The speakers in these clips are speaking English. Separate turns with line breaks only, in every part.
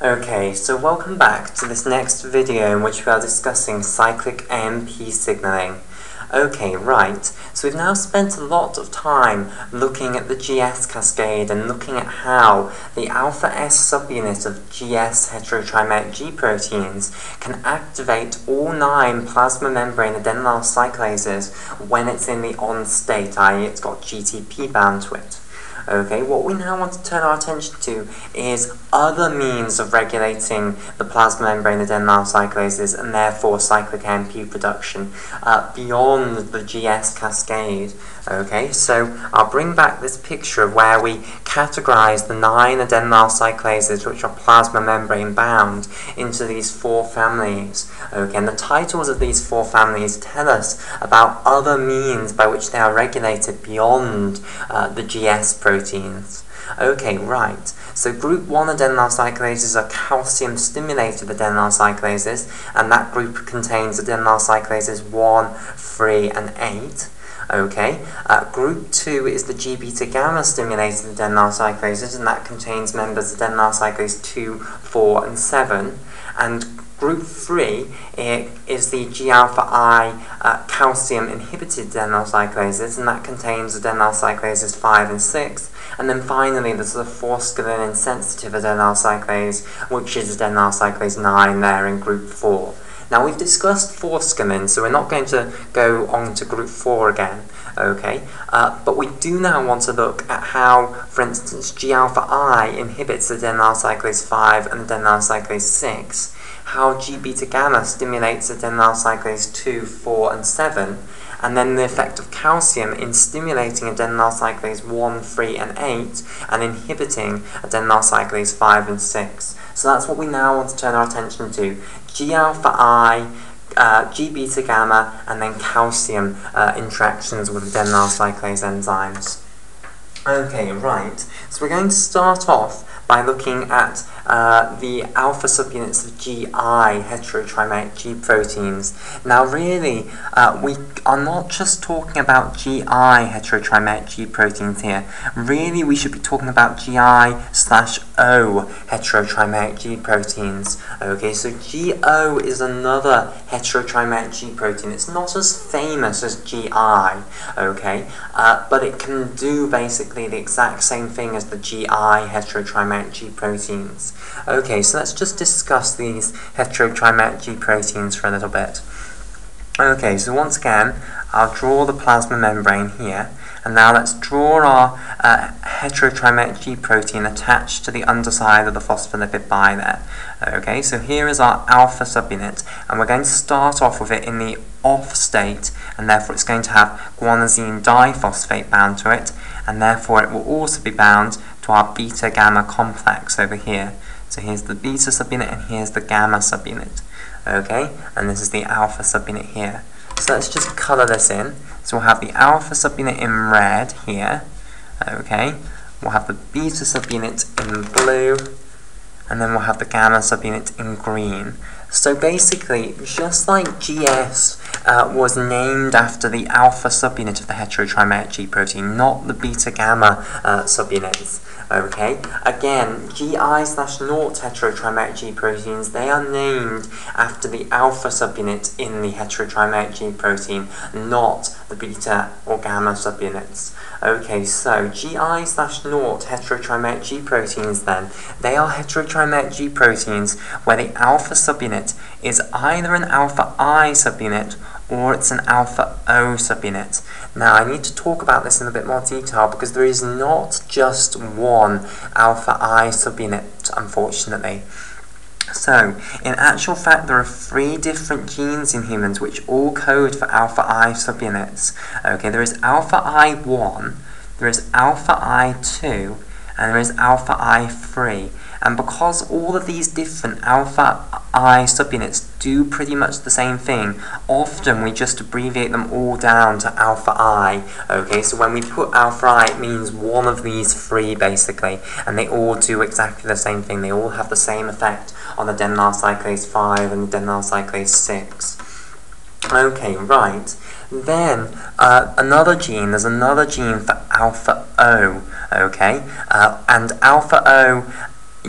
Okay, so welcome back to this next video in which we are discussing cyclic AMP signaling. Okay, right, so we've now spent a lot of time looking at the GS cascade and looking at how the alpha S subunit of GS heterotrimeric G proteins can activate all 9 plasma membrane adenylyl cyclases when it's in the on state, i.e. it's got GTP bound to it. Okay, what we now want to turn our attention to is other means of regulating the plasma membrane adenylyl cyclases and therefore cyclic AMP production beyond the GS cascade. Okay, so I'll bring back this picture of where we categorize the 9 adenylyl cyclases which are plasma membrane bound into these 4 families. Okay, and the titles of these 4 families tell us about other means by which they are regulated beyond the GS proteins. Okay, right. So group 1 adenylyl cyclases are calcium-stimulated adenylyl cyclases, and that group contains adenylyl cyclases 1, 3, and 8. Okay, group 2 is the G-beta gamma stimulated adenylyl cyclases, and that contains members adenylyl cyclase 2, 4, and 7. And group 3 is the G-alpha I calcium inhibited adenylyl cyclases, and that contains adenylyl cyclases 5 and 6. And then finally there's the forskolin insensitive adenylyl cyclase, which is adenylyl cyclase 9 there in group 4. Now we've discussed forskolin, so we're not going to go on to group 4 again, okay? But we do now want to look at how, for instance, G-alpha I inhibits adenylyl cyclase 5 and adenylyl cyclase 6, how G-beta gamma stimulates adenylyl cyclase 2, 4, and 7, and then the effect of calcium in stimulating adenylyl cyclase 1, 3, and 8, and inhibiting adenylyl cyclase 5 and 6. So that's what we now want to turn our attention to. G-alpha I, G-beta gamma, and then calcium interactions with adenylyl cyclase enzymes. Okay, right. So we're going to start off by looking at the alpha subunits of GI heterotrimeric G proteins. Now really, we are not just talking about GI heterotrimeric G proteins here. Really, we should be talking about GI/O heterotrimeric G proteins. Okay, so GO is another heterotrimeric G protein. It's not as famous as GI, okay, but it can do basically the exact same thing as the GI heterotrimeric G proteins. Okay, so let's just discuss these heterotrimeric G proteins for a little bit. Okay, so once again, I'll draw the plasma membrane here, and now let's draw our heterotrimeric G protein attached to the underside of the phospholipid bilayer. Okay, so here is our alpha subunit, and we're going to start off with it in the off state, and therefore it's going to have guanosine diphosphate bound to it, and therefore it will also be bound to our beta gamma complex over here. So here's the beta subunit and here's the gamma subunit. Okay, and this is the alpha subunit here. So let's just colour this in. So we'll have the alpha subunit in red here. Okay, we'll have the beta subunit in blue, and then we'll have the gamma subunit in green. So basically, just like GS was named after the alpha subunit of the heterotrimeric G protein, not the beta gamma subunits. Okay, again, GI/0 heterotrimeric G proteins, they are named after the alpha subunit in the heterotrimeric G protein, not the beta or gamma subunits. Okay, so GI/0 heterotrimeric G proteins then, they are heterotrimeric G proteins where the alpha subunit is either an alpha I subunit or it's an alpha O subunit. Now I need to talk about this in a bit more detail because there is not just one alpha I subunit, unfortunately. So, in actual fact, there are 3 different genes in humans which all code for alpha I subunits. Okay, there is alpha I1, there is alpha I2, and there is alpha I3. And because all of these different alpha I subunits do pretty much the same thing, often we just abbreviate them all down to alpha I. Okay, so when we put alpha I, it means one of these 3 basically, and they all do exactly the same thing. They all have the same effect on adenylyl cyclase 5 and adenylyl cyclase 6. Okay, right. Then there's another gene for alpha O. Okay, and alpha O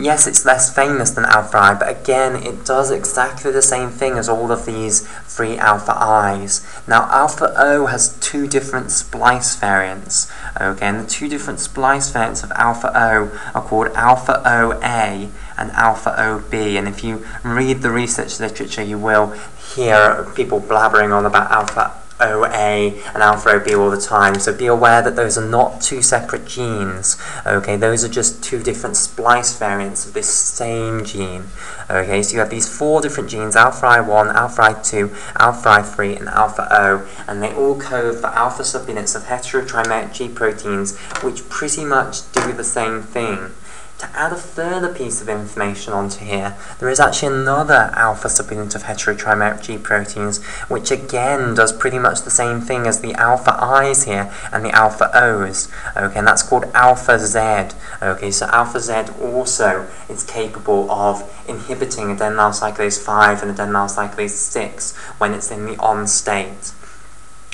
yes, it's less famous than alpha I, but again, it does exactly the same thing as all of these three alpha I's. Now, alpha O has two different splice variants. Okay, and the two different splice variants of alpha O are called alpha OA and alpha OB. And if you read the research literature, you will hear people blabbering on about alpha OA and alpha OB all the time, so be aware that those are not two separate genes. Okay, those are just two different splice variants of this same gene. Okay, so you have these four different genes, alpha I1, alpha I2, alpha I3, and alpha O, and they all code for alpha subunits of heterotrimeric G proteins, which pretty much do the same thing. To add a further piece of information onto here, there is actually another alpha subunit of heterotrimeric G proteins, which again does pretty much the same thing as the alpha I's here and the alpha O's. Okay, and that's called alpha Z. Okay, so alpha Z also is capable of inhibiting adenylyl cyclase 5 and adenylyl cyclase 6 when it's in the on state.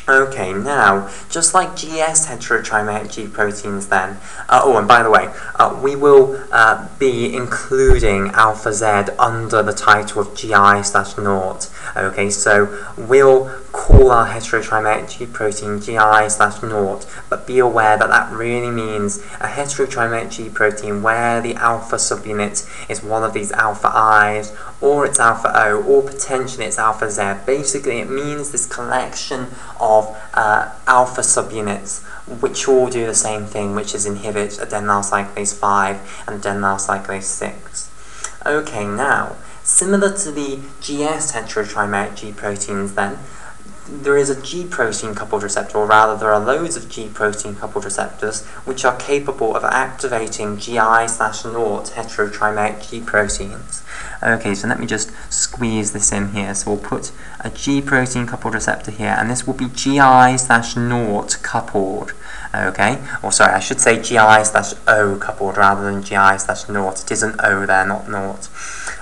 Okay, now, just like GS heterotrimeric G proteins then, oh, and by the way, we will be including alpha Z under the title of GI/0. Okay, so we'll call our heterotrimeric G protein GI/0, but be aware that that really means a heterotrimeric G protein where the alpha subunit is one of these alpha I's, or it's alpha O, or potentially it's alpha Z. Basically, it means this collection of alpha subunits which all do the same thing, which is inhibit adenylyl cyclase 5 and adenylyl cyclase 6. Okay, now, similar to the GS heterotrimeric G proteins then, there is a G protein coupled receptor, or rather there are loads of G protein coupled receptors which are capable of activating GI/0 heterotrimeric G proteins. Okay, so let me just squeeze this in here. So we'll put a G protein coupled receptor here, and this will be GI/0 coupled. Okay, or sorry, I should say GI/O coupled rather than GI/0. It is an O there, not naught.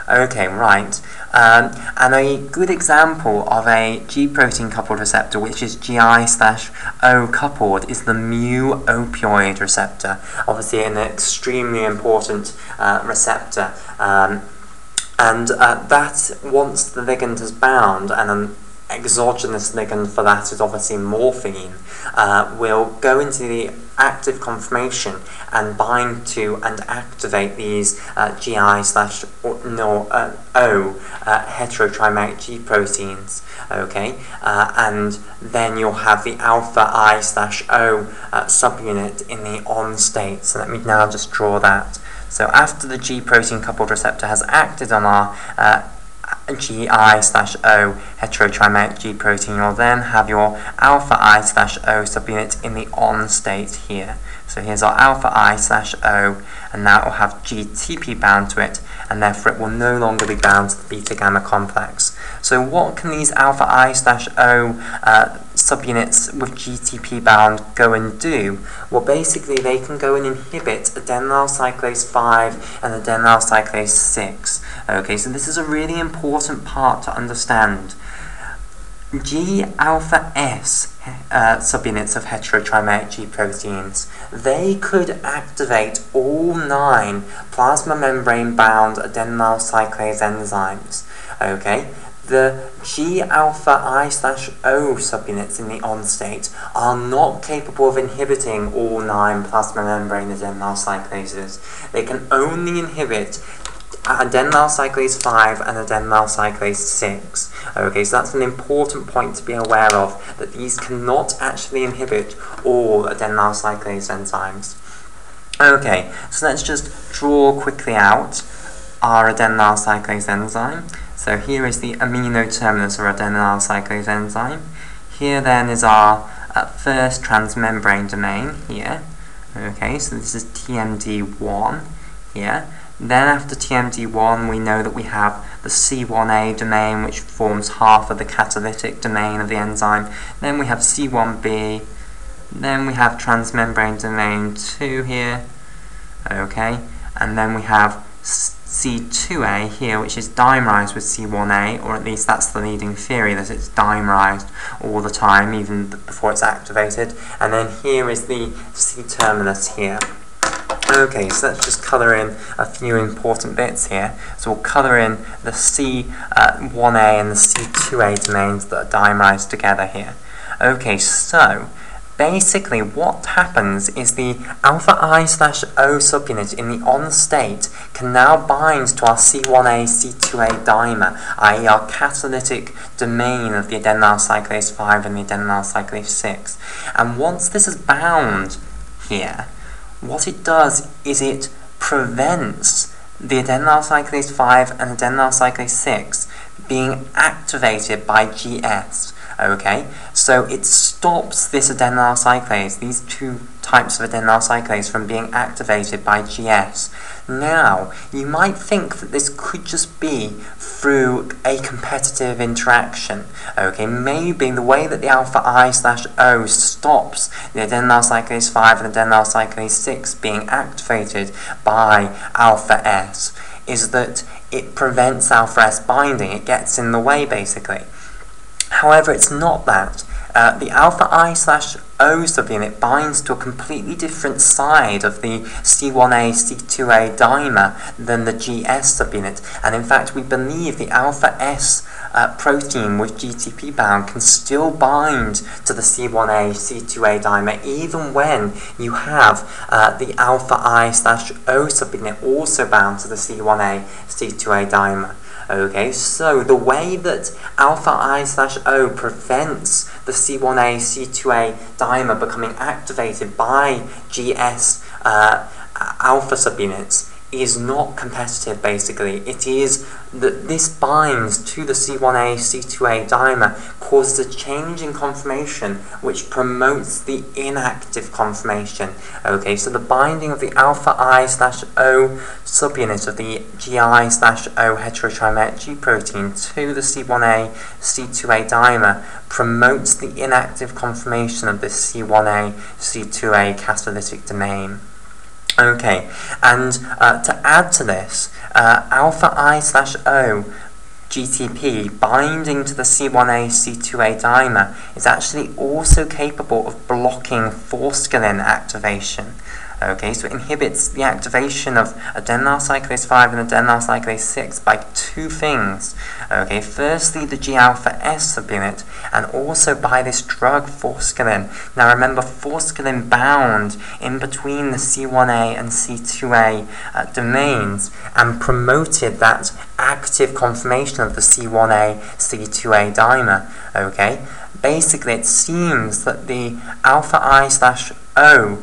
Okay, right. And a good example of a G protein coupled receptor which is GI/O coupled is the mu opioid receptor. Obviously an extremely important receptor. That, once the ligand has bound, and an exogenous ligand for that is obviously morphine, will go into the active conformation and bind to and activate these GI/O heterotrimeric G proteins. Okay, and then you'll have the alpha I/O subunit in the on state. So let me now just draw that. So after the G protein coupled receptor has acted on our GI/O heterotrimeric G protein, you'll then have your alpha I/O subunit in the on state here. So here's our alpha I/O, and now it will have GTP bound to it, and therefore it will no longer be bound to the beta gamma complex. So what can these alpha I/O subunits with GTP bound go and do? Well, basically they can go and inhibit adenylyl cyclase 5 and adenylyl cyclase 6. Okay, so this is a really important part to understand. G-alpha S subunits of heterotrimeric G proteins, they could activate all 9 plasma membrane bound adenylyl cyclase enzymes. Okay, the G-alpha I/O subunits in the on state are not capable of inhibiting all 9 plasma membrane adenylyl cyclases. They can only inhibit adenylyl cyclase 5 and adenylyl cyclase 6. Okay, so that's an important point to be aware of, that these cannot actually inhibit all adenylyl cyclase enzymes. Okay, so let's just draw quickly out our adenylyl cyclase enzyme. So here is the amino terminus or adenylyl cyclase enzyme. Here then is our first transmembrane domain here. Okay, so this is TMD1 here. Then after TMD1 we know that we have the C1a domain, which forms half of the catalytic domain of the enzyme. Then we have C1b. Then we have transmembrane domain 2 here. Okay, and then we have C2a here, which is dimerized with C1a, or at least that's the leading theory, that it's dimerized all the time, even before it's activated. And then here is the C-terminus here. Okay, so let's just colour in a few important bits here. So we'll colour in the C1A and the C2A domains that are dimerized together here. Okay, so basically what happens is the alpha I/O subunit in the on state can now bind to our C1A, C2A dimer, i.e. our catalytic domain of the adenylyl cyclase 5 and the adenylyl cyclase 6. And once this is bound here, what it does is it prevents the adenylyl cyclase 5 and adenylyl cyclase 6 being activated by GS. Okay, so it stops this adenylyl cyclase, these two types of adenylyl cyclase, from being activated by GS. Now, you might think that this could just be through a competitive interaction. Okay, maybe the way that the alpha I/O stops the adenylyl cyclase 5 and adenylyl cyclase 6 being activated by alpha S is that it prevents alpha S binding. It gets in the way, basically. However, it's not that. The alpha I/O subunit binds to a completely different side of the C1A, C2A dimer than the GS subunit, and in fact we believe the alpha S protein with GTP bound can still bind to the C1A, C2A dimer even when you have the alpha I/O subunit also bound to the C1A, C2A dimer. Okay, so the way that alpha I/O prevents the C1A, C2A dimer becoming activated by GS alpha subunits is not competitive, basically. It is that this binds to the C1A, C2A dimer, causes a change in conformation which promotes the inactive conformation. Okay, so the binding of the alpha I/O subunit of the GI/O heterotrimer G protein to the C1A, C2A dimer promotes the inactive conformation of this C1A, C2A catalytic domain. Okay, and to add to this, alpha I/O GTP binding to the C1A, C2A dimer is actually also capable of blocking forskolin activation. Okay, so it inhibits the activation of adenylyl cyclase 5 and adenylyl cyclase 6 by two things. Okay, firstly the G-alpha S subunit, and also by this drug forskolin. Now remember, forskolin bound in between the C1A and C2A domains and promoted that active conformation of the C1A, C2A dimer. Okay, basically it seems that the alpha I/O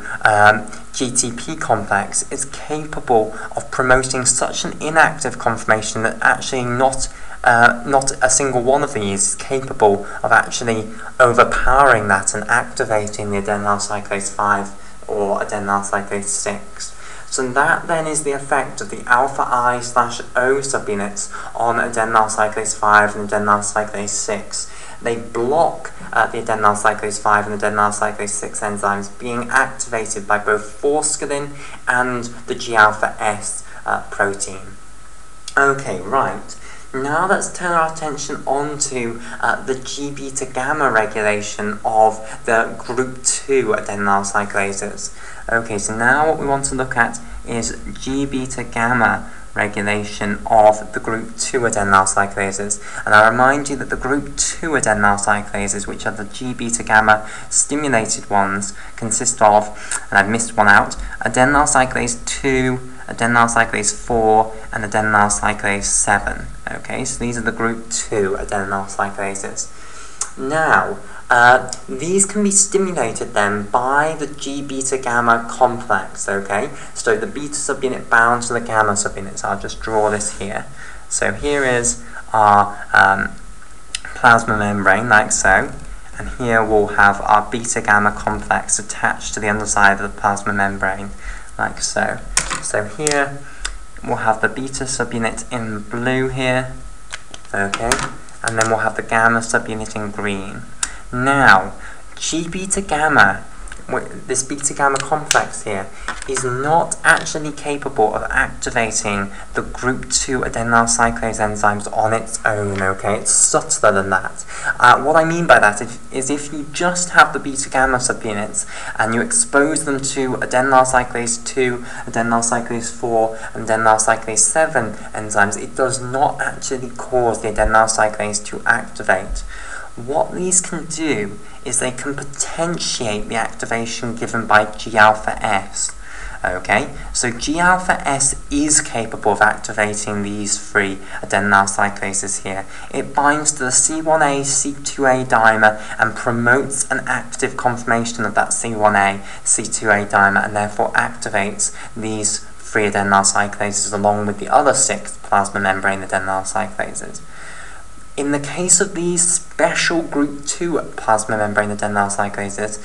GTP complex is capable of promoting such an inactive conformation that actually not a single one of these is capable of actually overpowering that and activating the adenylyl cyclase 5 or adenylyl cyclase 6. So that then is the effect of the alpha I/O subunits on adenylyl cyclase 5 and adenylyl cyclase 6. They block the adenylyl cyclase 5 and adenylyl cyclase 6 enzymes being activated by both forskolin and the G-alpha S protein. Okay, right. Now let's turn our attention onto the G-beta gamma regulation of the group 2 adenylyl cyclases. Okay, so now what we want to look at is G-beta gamma regulation of the group 2 adenylyl cyclases. And I remind you that the group 2 adenylyl cyclases, which are the G-beta gamma stimulated ones, consist of, and I've missed one out, adenylyl cyclase 2, adenylyl cyclase 4, and adenylyl cyclase 7. Okay, so these are the group 2 adenylyl cyclases. Now, these can be stimulated then by the G-beta gamma complex, okay? So the beta subunit bound to the gamma subunit. So I'll just draw this here. So here is our plasma membrane, like so. And here we'll have our beta gamma complex attached to the underside of the plasma membrane, like so. So here we'll have the beta subunit in blue here, okay? And then we'll have the gamma subunit in green. Now, G-beta gamma this beta gamma complex here, is not actually capable of activating the group 2 adenylyl cyclase enzymes on its own, okay? It's subtler than that. What I mean by that is if you just have the beta gamma subunits and you expose them to adenylyl cyclase 2, adenylyl cyclase 4, and adenylyl cyclase 7 enzymes, it does not actually cause the adenylyl cyclase to activate. What these can do is they can potentiate the activation given by G-alpha S. Okay, so G-alpha S is capable of activating these 3 adenylyl cyclases here. It binds to the C1a, C2a dimer and promotes an active conformation of that C1a, C2a dimer, and therefore activates these 3 adenylyl cyclases along with the other 6 plasma membrane adenylyl cyclases. In the case of these special group 2 plasma membrane adenylyl cyclases,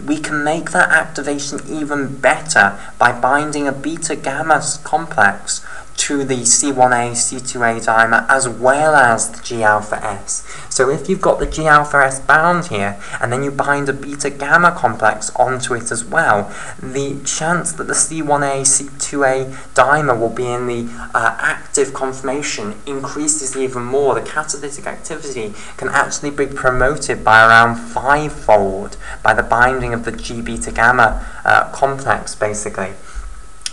we can make that activation even better by binding a beta gamma complex to the C1a, C2a dimer as well as the G-alpha S. So if you've got the G-alpha S bound here and then you bind a beta gamma complex onto it as well, the chance that the C1a, C2a dimer will be in the active conformation increases even more. The catalytic activity can actually be promoted by around 5-fold by the binding of the G-beta gamma complex, basically.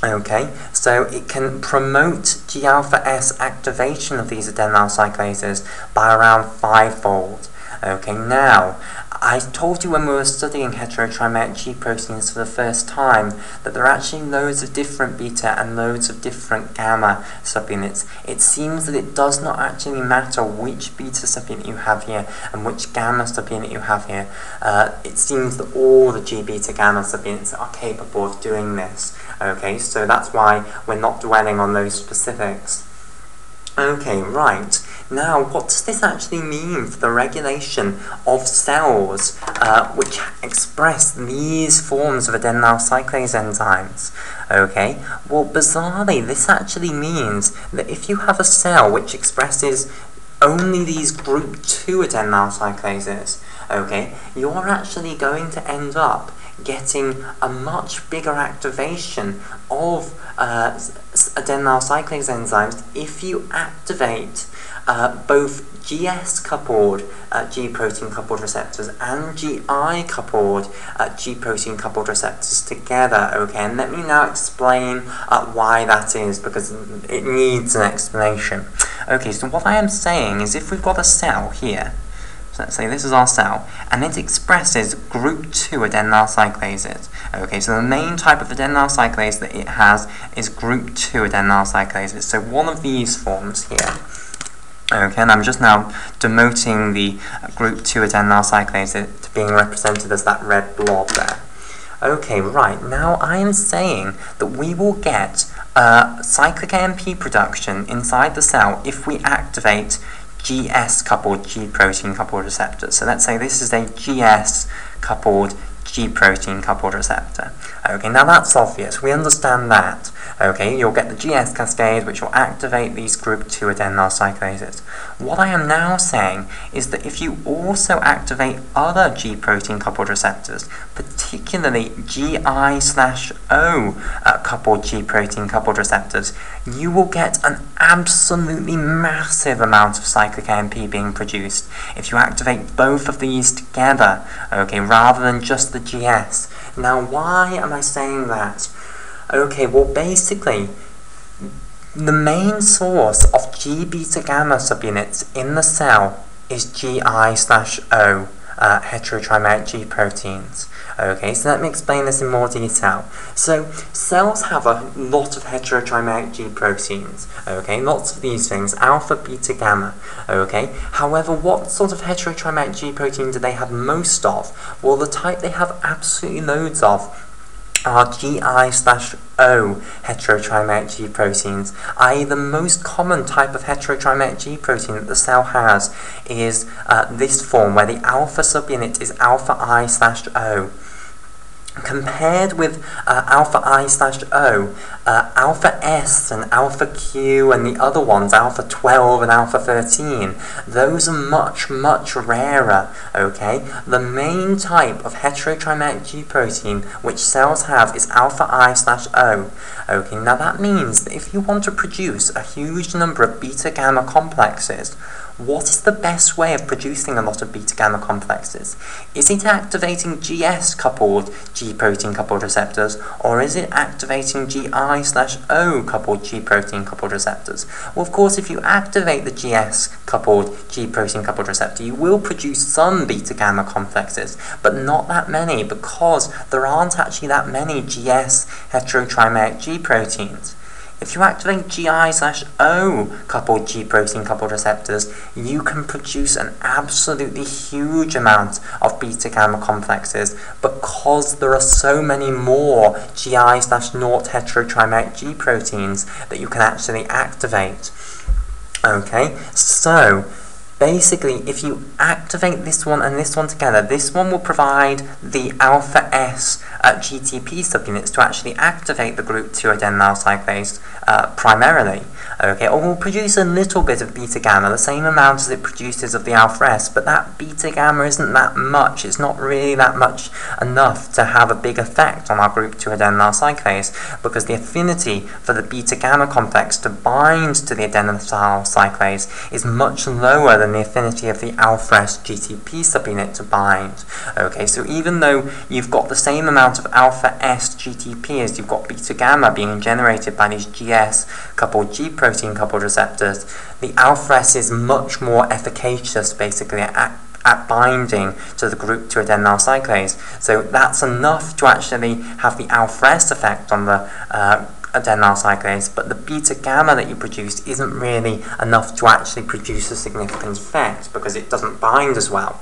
Okay, so it can promote G-alpha S activation of these adenylyl cyclases by around 5-fold. Okay, now, I told you when we were studying heterotrimeric G proteins for the first time that there are actually loads of different beta and loads of different gamma subunits. It seems that it does not actually matter which beta subunit you have here and which gamma subunit you have here. It seems that all the G beta gamma subunits are capable of doing this. Okay, so that's why we're not dwelling on those specifics. Okay, right. Now, what does this actually mean for the regulation of cells which express these forms of adenylyl cyclase enzymes? Okay, well, bizarrely, this actually means that if you have a cell which expresses only these group 2 adenylyl cyclases, okay, you're actually going to end up getting a much bigger activation of adenylyl cyclase enzymes if you activate both GS-coupled G-protein-coupled receptors and GI-coupled G-protein-coupled receptors together, okay? And let me now explain why that is, because it needs an explanation. Okay, so what I am saying is if we've got a cell here, so let's say this is our cell, and it expresses group 2 adenylyl cyclases. Okay, so the main type of adenylyl cyclase that it has is group 2 adenylyl cyclases. So one of these forms here. Okay, and I'm just now demoting the group 2 adenylyl cyclase to being represented as that red blob there. Okay, right, now I am saying that we will get cyclic AMP production inside the cell if we activate GS-coupled G-protein-coupled receptors. So let's say this is a GS-coupled G-protein-coupled receptor. Okay, now that's obvious. We understand that. Okay, you'll get the GS cascade, which will activate these group 2 adenylyl cyclases. What I am now saying is that if you also activate other G-protein-coupled receptors, particularly GI/O coupled G-protein-coupled receptors, you will get an absolutely massive amount of cyclic AMP being produced if you activate both of these together, okay, rather than just the GS. Now, why am I saying that? Okay, well, basically, the main source of G-beta gamma subunits in the cell is GI/O heterotrimeric G proteins. Okay, so let me explain this in more detail. So, cells have a lot of heterotrimeric G proteins, okay, lots of these things, alpha, beta, gamma, okay. However, what sort of heterotrimeric G protein do they have most of? Well, the type they have absolutely loads of are GI/O heterotrimeric G proteins, i.e. the most common type of heterotrimeric G protein that the cell has is this form where the alpha subunit is alpha I/O. compared with alpha I/O, alpha S and alpha Q and the other ones, alpha 12 and alpha 13, those are much, much rarer, okay? The main type of heterotrimeric G protein which cells have is alpha I/O, okay? Now that means that if you want to produce a huge number of beta-gamma complexes, what is the best way of producing a lot of beta-gamma complexes? Is it activating GS-coupled G-protein-coupled receptors, or is it activating GI/O coupled G-protein-coupled receptors? Well, of course, if you activate the GS-coupled G-protein-coupled receptor, you will produce some beta-gamma complexes, but not that many, because there aren't actually that many GS heterotrimeric G proteins. If you activate GI/O coupled G-protein coupled receptors, you can produce an absolutely huge amount of beta-gamma complexes because there are so many more GI/naught heterotrimeric G proteins that you can actually activate. Okay, so basically, if you activate this one and this one together, this one will provide the alpha S GTP subunits to actually activate the group 2 adenylyl cyclase primarily. Okay, or will produce a little bit of beta gamma, the same amount as it produces of the alpha S, but that beta gamma isn't that much. It's not really that much enough to have a big effect on our group 2 adenylyl cyclase, because the affinity for the beta gamma complex to bind to the adenylyl cyclase is much lower than the affinity of the alpha S GTP subunit to bind. Okay, so even though you've got the same amount of alpha S GTP as you've got beta gamma being generated by these GS coupled G protein coupled receptors, the alpha S is much more efficacious basically at binding to the group 2 adenylyl cyclase. So that's enough to actually have the alpha S effect on the adenylyl cyclase, but the beta gamma that you produce isn't really enough to actually produce a significant effect because it doesn't bind as well.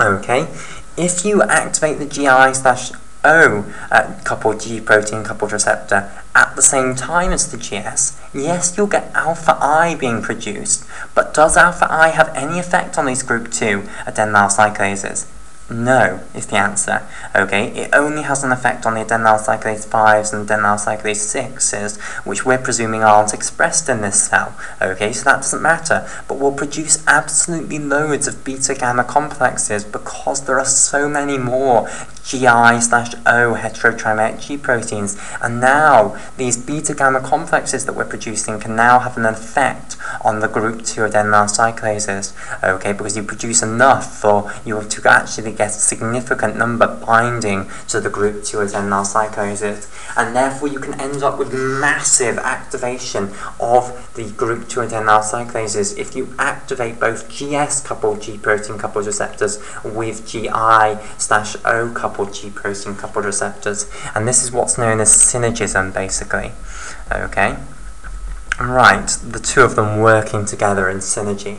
Okay, if you activate the GI/O coupled G protein coupled receptor at the same time as the GS, yes, you'll get alpha I being produced, but does alpha I have any effect on these group 2 adenylyl cyclases? No, is the answer. Okay, it only has an effect on the adenylyl cyclase 5s and adenylyl cyclase 6s, which we're presuming aren't expressed in this cell. Okay, so that doesn't matter, but we'll produce absolutely loads of beta-gamma complexes because there are so many more GI/O heterotrimeric G proteins, and now these beta-gamma complexes that we're producing can now have an effect on the group 2 adenylyl cyclases, okay, because you produce enough for you to actually get a significant number binding to the group 2 adenylyl cyclases, and therefore you can end up with massive activation of the group 2 adenylyl cyclases if you activate both GS coupled G protein coupled receptors with GI/O coupled G protein coupled receptors, and this is what's known as synergism basically. Okay, right, the two of them working together in synergy.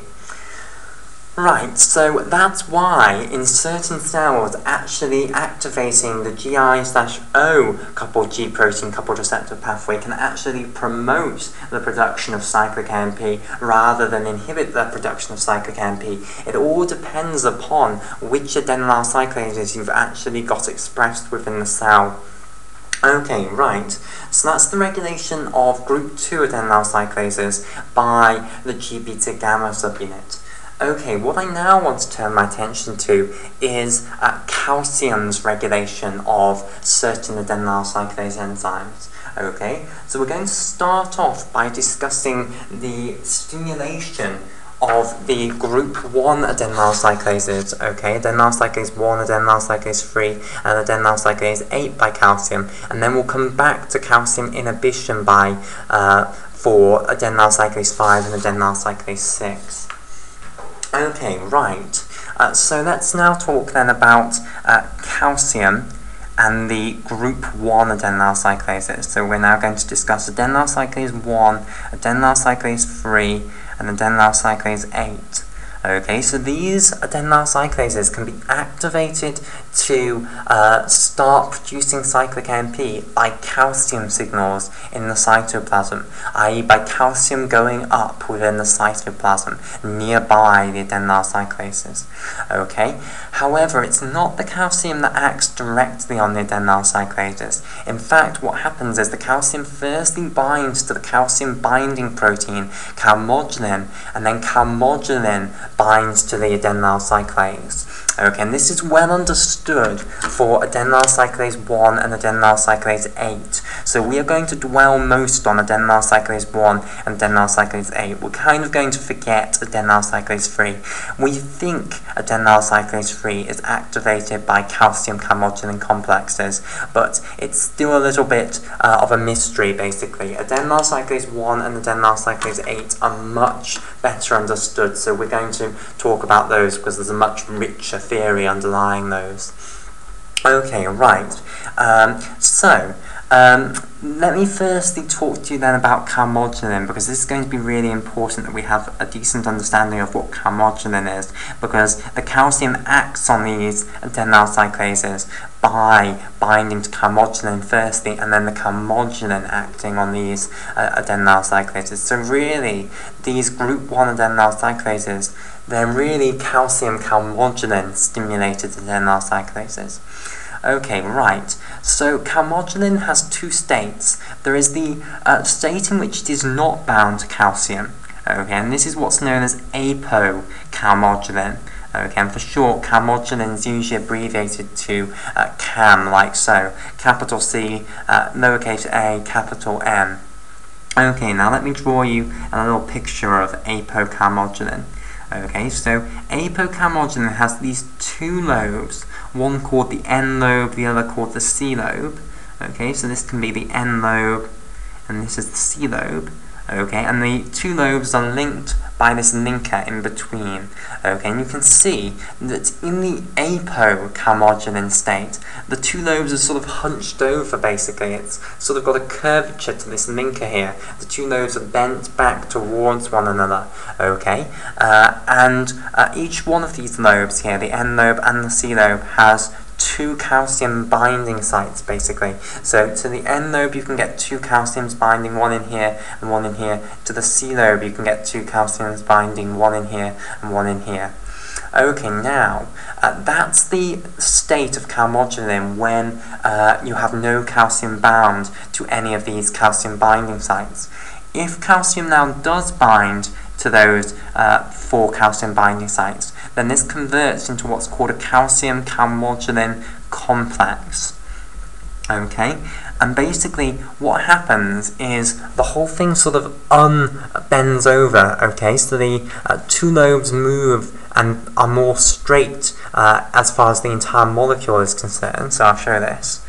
Right, so that's why in certain cells actually activating the GI/O coupled G protein coupled receptor pathway can actually promote the production of cyclic AMP rather than inhibit the production of cyclic AMP. It all depends upon which adenylyl cyclases you've actually got expressed within the cell. Okay, right, so that's the regulation of group 2 adenylyl cyclases by the G-beta gamma subunit. Okay, what I now want to turn my attention to is calcium's regulation of certain adenylyl cyclase enzymes. Okay, so we're going to start off by discussing the stimulation of the group 1 adenylyl cyclases, okay, adenylyl cyclase 1, adenylyl cyclase 3, and adenylyl cyclase 8 by calcium, and then we'll come back to calcium inhibition by for adenylyl cyclase 5 and adenylyl cyclase 6. Okay, right, so let's now talk then about calcium and the group 1 adenylyl cyclases. So we're now going to discuss adenylyl cyclase 1, adenylyl cyclase 3, and adenylyl cyclase 8. Okay, so these adenylyl cyclases can be activated to start producing cyclic AMP by calcium signals in the cytoplasm, i.e. by calcium going up within the cytoplasm nearby the adenylyl cyclases. Okay, however, it's not the calcium that acts directly on the adenylyl cyclases. In fact, what happens is the calcium firstly binds to the calcium binding protein calmodulin, and then calmodulin binds to the adenylyl cyclase. Okay, and this is well understood for adenylyl cyclase 1 and adenylyl cyclase 8. So we are going to dwell most on adenylyl cyclase 1 and adenylyl cyclase 8. We're kind of going to forget adenylyl cyclase 3. We think adenylyl cyclase 3 is activated by calcium calmodulin complexes, but it's still a little bit of a mystery, basically. Adenylyl cyclase 1 and adenylyl cyclase 8 are much better understood, so we're going to talk about those because there's a much richer theory underlying those. Okay, right. Let me firstly talk to you then about calmodulin, because this is going to be really important that we have a decent understanding of what calmodulin is, because the calcium acts on these adenylyl cyclases by binding to calmodulin firstly, and then the calmodulin acting on these adenylyl cyclases. So really, these group 1 adenylyl cyclases, they're really calcium calmodulin stimulated adenylyl cyclases. Okay, right. So calmodulin has two states. There is the state in which it is not bound to calcium. Okay, and this is what's known as apocalmodulin. Okay, and for short, calmodulin is usually abbreviated to CAM, like so. Capital C, lowercase a, capital M. Okay, now let me draw you a little picture of apocalmodulin. Okay, so apocalmodulin has these two lobes, one called the N lobe, the other called the C lobe. Okay, so this can be the N lobe, and this is the C lobe. Okay, and the two lobes are linked by this linker in between. Okay, and you can see that in the apocalmodulin state, the two lobes are sort of hunched over, basically. It's sort of got a curvature to this linker here. The two lobes are bent back towards one another. Okay, and each one of these lobes here, the N lobe and the C lobe, has two calcium binding sites, basically. So to the N lobe you can get two calciums binding, one in here and one in here. To the C lobe you can get two calciums binding, one in here and one in here. Okay, now that's the state of calmodulin when you have no calcium bound to any of these calcium binding sites. If calcium now does bind to those 4 calcium binding sites, then this converts into what's called a calcium calmodulin complex. Okay, and basically what happens is the whole thing sort of bends over. Okay, so the two lobes move and are more straight as far as the entire molecule is concerned. So I'll show this.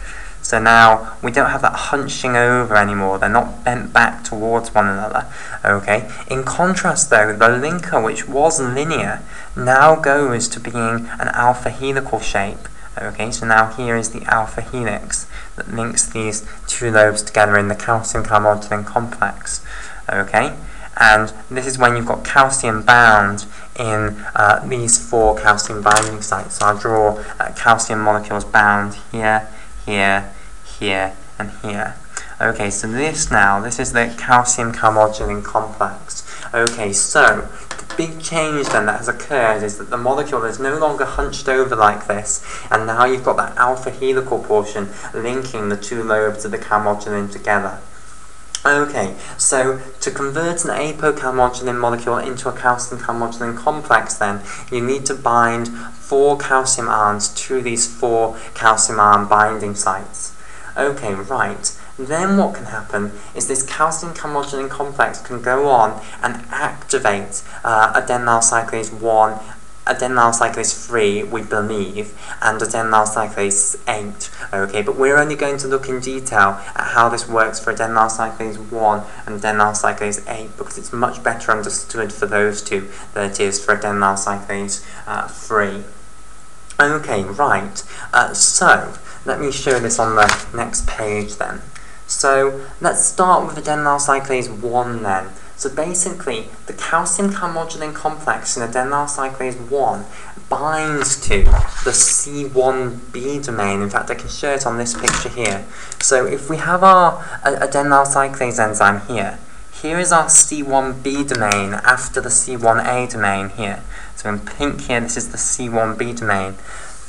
So now we don't have that hunching over anymore. They're not bent back towards one another. Okay. In contrast, though, the linker, which was linear, now goes to being an alpha helical shape. Okay. So now here is the alpha helix that links these two lobes together in the calcium calmodulin complex. Okay. And this is when you've got calcium bound in these 4 calcium binding sites. So I'll draw calcium molecules bound here, here, here, and here. Okay, so this is the calcium calmodulin complex. Okay, so the big change then that has occurred is that the molecule is no longer hunched over like this, and now you've got that alpha helical portion linking the two lobes of the calmodulin together. Okay, so to convert an apocalmodulin molecule into a calcium calmodulin complex, then you need to bind 4 calcium ions to these 4 calcium ion binding sites. Okay, right. Then what can happen is this calcium calmodulin complex can go on and activate adenylyl cyclase 1, adenylyl cyclase 3, we believe, and adenylyl cyclase 8. Okay, but we're only going to look in detail at how this works for adenylyl cyclase 1 and adenylyl cyclase 8, because it's much better understood for those two than it is for adenylyl cyclase 3. Okay, right. So let me show this on the next page then. So let's start with adenylyl cyclase 1 then. So basically, the calcium calmodulin complex in adenylyl cyclase 1 binds to the C1b domain. In fact, I can show it on this picture here. So if we have our adenylyl cyclase enzyme here, here is our C1b domain after the C1a domain here. So in pink here, this is the C1b domain.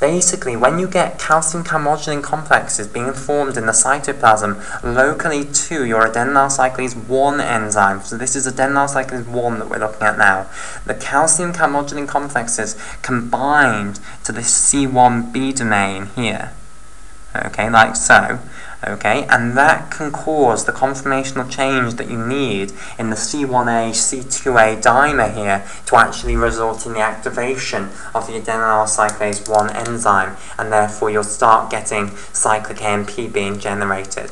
Basically, when you get calcium calmodulin complexes being formed in the cytoplasm locally to your adenylyl cyclase 1 enzyme, so this is adenylyl cyclase 1 that we're looking at now, the calcium calmodulin complexes combined to this C1b domain here, okay, like so. Okay, and that can cause the conformational change that you need in the C1a, C2a dimer here to actually result in the activation of the adenylyl cyclase 1 enzyme, and therefore you'll start getting cyclic AMP being generated.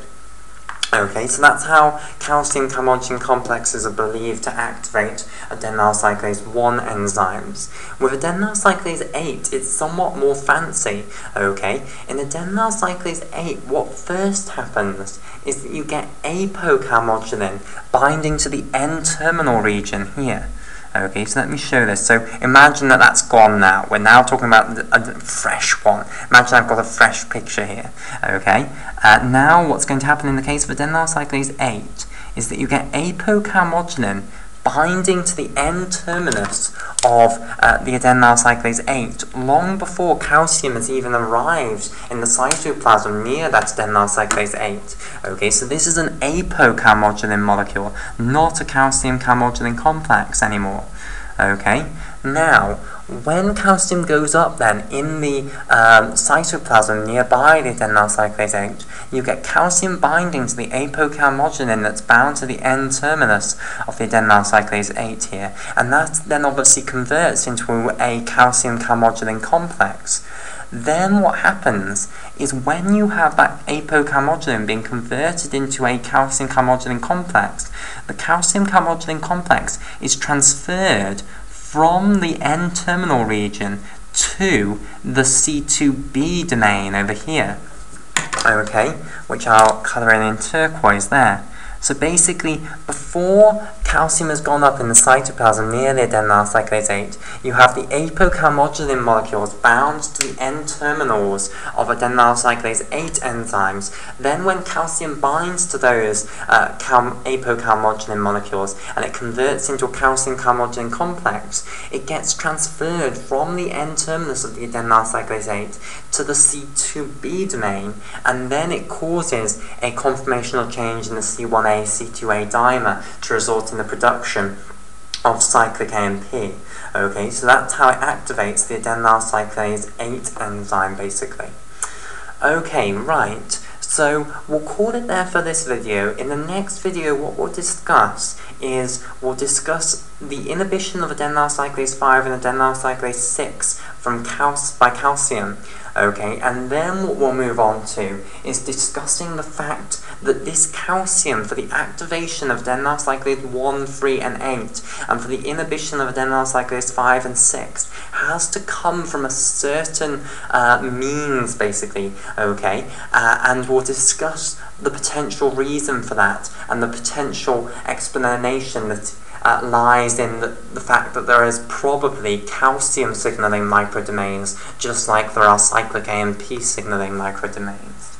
Okay, so that's how calcium calmodulin complexes are believed to activate adenylyl cyclase 1 enzymes. With adenylyl cyclase 8, it's somewhat more fancy. Okay, in adenylyl cyclase 8, what first happens is that you get apocalmodulin binding to the N-terminal region here. Okay, so let me show this. So imagine that that's gone now. We're now talking about a fresh one. Imagine I've got a fresh picture here. Okay, now what's going to happen in the case of adenylyl cyclase 8 is that you get apocalmodulin binding to the N-terminus of the adenylyl cyclase 8 long before calcium has even arrived in the cytoplasm near that adenylyl cyclase 8. Okay, so this is an apocalmodulin molecule, not a calcium calmodulin complex anymore. Okay, now when calcium goes up then in the cytoplasm nearby the adenylyl cyclase 8, you get calcium binding to the apocalmodulin that's bound to the N-terminus of the adenylyl cyclase 8 here, and that then obviously converts into a calcium calmodulin complex. Then what happens is when you have that apocalmodulin being converted into a calcium calmodulin complex, the calcium calmodulin complex is transferred from the N-terminal region to the C2b domain over here, okay, which I'll colour in turquoise there. So basically, before calcium has gone up in the cytoplasm near the adenylyl cyclase 8, you have the apocalmodulin molecules bound to the N-terminals of adenylyl cyclase 8 enzymes. Then when calcium binds to those apocalmodulin molecules and it converts into a calcium calmodulin complex, it gets transferred from the N-terminus of the adenylyl cyclase 8 to the C2b domain, and then it causes a conformational change in the C1a, C2a dimer to result in the production of cyclic AMP. Okay, so that's how it activates the adenylyl cyclase 8 enzyme, basically. Okay, right, so we'll call it there for this video. In the next video, what we'll discuss is the inhibition of adenylyl cyclase 5 and adenylyl cyclase 6 by calcium. Okay, and then what we'll move on to is discussing the fact that this calcium, for the activation of adenylyl cyclase 1, 3, and 8, and for the inhibition of adenylyl cyclase 5 and 6, has to come from a certain means, basically, okay? And we'll discuss the potential reason for that, and the potential explanation that lies in the fact that there is probably calcium signaling microdomains, just like there are cyclic AMP signaling microdomains.